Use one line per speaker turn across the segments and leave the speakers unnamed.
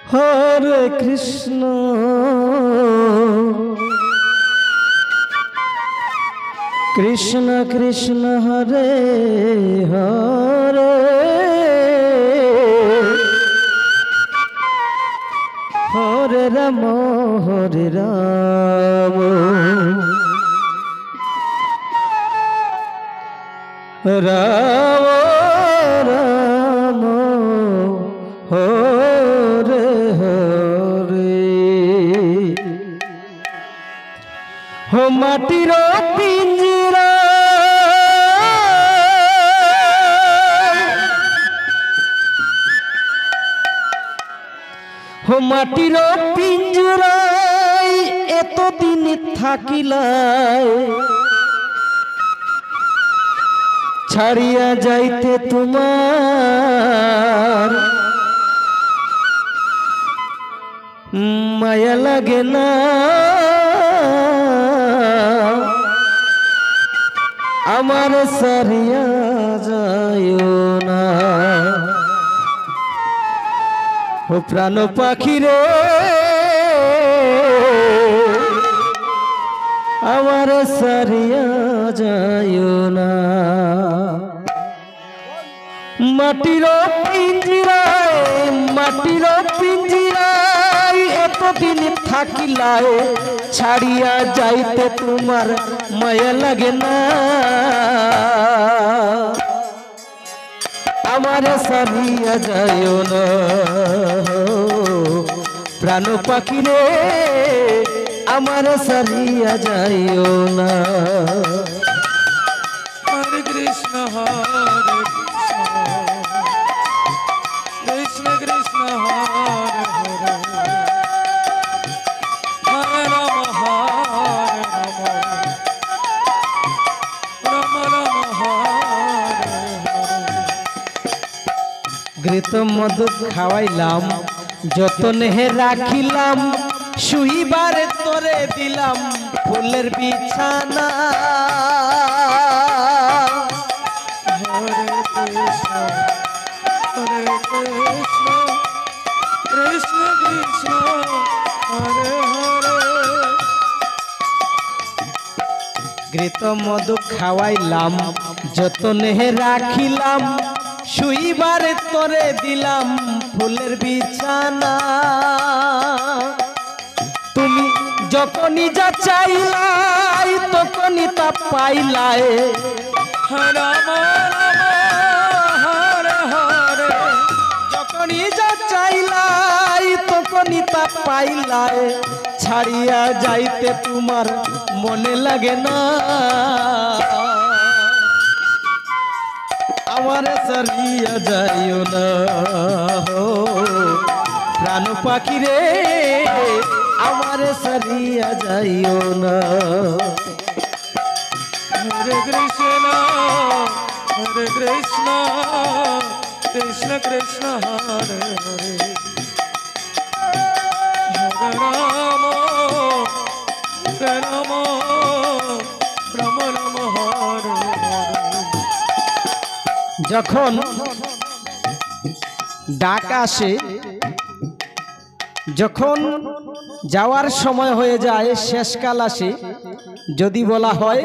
হরে কৃষ্ণ কৃষ্ণ কৃষ্ণ হরে হরে হরে রাম হরে রাম রাম রাম হরে হরে हो माटीर पिंजरा हो माटीर पिंजराय एतदिन थाकिलाय छाड़िया जाइते तुम्हार माया लागे ना আমার সারিয়া যায়ও না ও প্রাণ পাখি রে আমার সারিয়া যায়ও না মাটির পিঞ্জিরায় এতদিন থাকিলায় ছাড়িয়া যাইতে তোমার মায়া লাগে না আমার সারিয়া যায়ও না প্রাণ পাখি রে আমার সারিয়া যায়ও না
হরে কৃষ্ণ হরে কৃষ্ণ কৃষ্ণ হরে হরে হরে রাম রাম রাম হরে
ঘৃত মধু খাওয়াইলাম যতনে রাখিলাম শুইবার তোরে দিলাম ফুলের বিছানা
হরে কৃষ্ণ কৃষ্ণ কৃষ্ণ হরে হরে
ঘৃত মধু খাওয়াইলাম যতনে রাখিলাম শুইবার তোরে দিলাম ফুলের বিছানা তুমি যখনই যা চাইলাই তখনই তা পাইলাই
রাম রাম হরে হরে
যখনই যা চাইলাই তখনই তা পাইলাই ছাড়িয়া যাইতে তোমার মনে লাগে না আমার সারিয়া যাইও না প্রাণ পাখি রে আমার সারিয়া যাইও না
হরে কৃষ্ণ কৃষ্ণ কৃষ্ণ হরে হরে হরে রাম রাম রাম রাম হরে হরে
যখন ডাক আসে যখন যাওয়ার সময় হয়ে যায় শেষকাল আসে যদি বলা হয়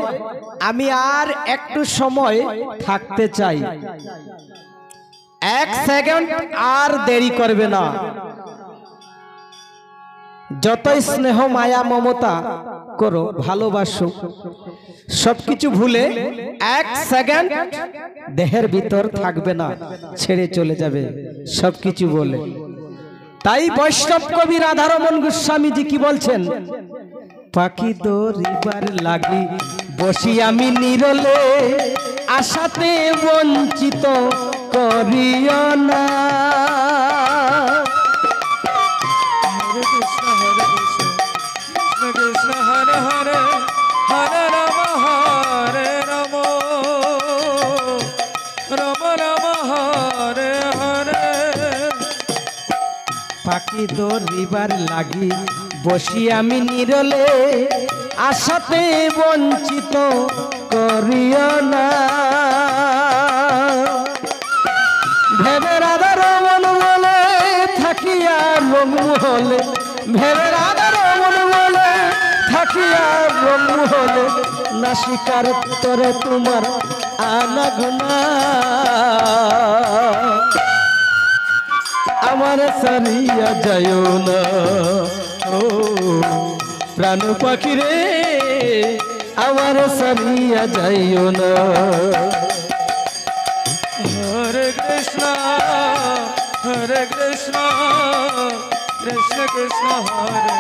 আমি আর একটু সময় থাকতে চাই এক সেকেন্ড আর দেরি করবে না যতই স্নেহ মায়া মমতা করো ভালোবাসো সবকিছু ভুলে এক সেকেন্ড দেহের ভিতর থাকবে না ছেড়ে চলে যাবে সবকিছু বলে তাই বৈষ্ণব কবি রাধারমণ গোস্বামীজি কি বলছেন পাখি দরিবার লাগি বসি আমি নিরলে আশাতে বঞ্চিত করিও না
হরে কৃষ্ণ কৃষ্ণ হরে হরে হরে রাম রাম রাম হরে হরে
পাখি দরিবার লাগি বসি আমি নিরলে আশাতে বঞ্চিত করিও না ভেবে রাধারমণ বলে থাকি আর হলে ভেবে রাধা রমন বলে থাকিয়া রঙ হলে না শিকার তরে তোমার আনাগোনা আমার সারিয়া যায়ও না ও প্রাণ পাখি রে আমার সারিয়া যাইও না
হরে কৃষ্ণ কৃষ্ণ কৃষ্ণ হরে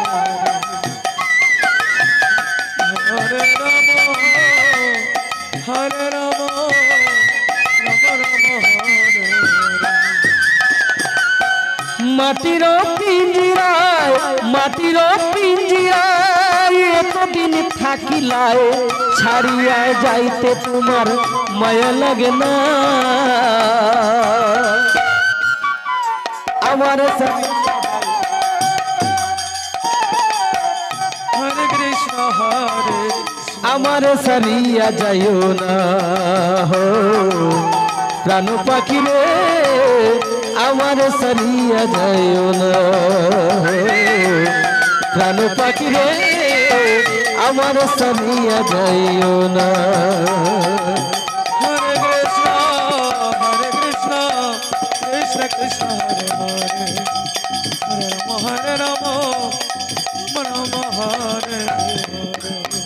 হরে রাম হরে রাম রাম রাম হরে
মাটির পিঞ্জিরায় এতদিন থাকিলায় ছাড়িয়া যাইতে তোমার মায়া লাগে না আমার
হরে কৃষ্ণ হরে
আমার সারিয়া যাইও না হো প্রাণ পাখি রে আমার সারিয়া যাইও না প্রাণ পাখি রে আমার সারিয়া যাইও না
হরে কৃষ্ণ কৃষ্ণ কৃষ্ণ হরে হরে হরে রাম রাম রাম হরে হরে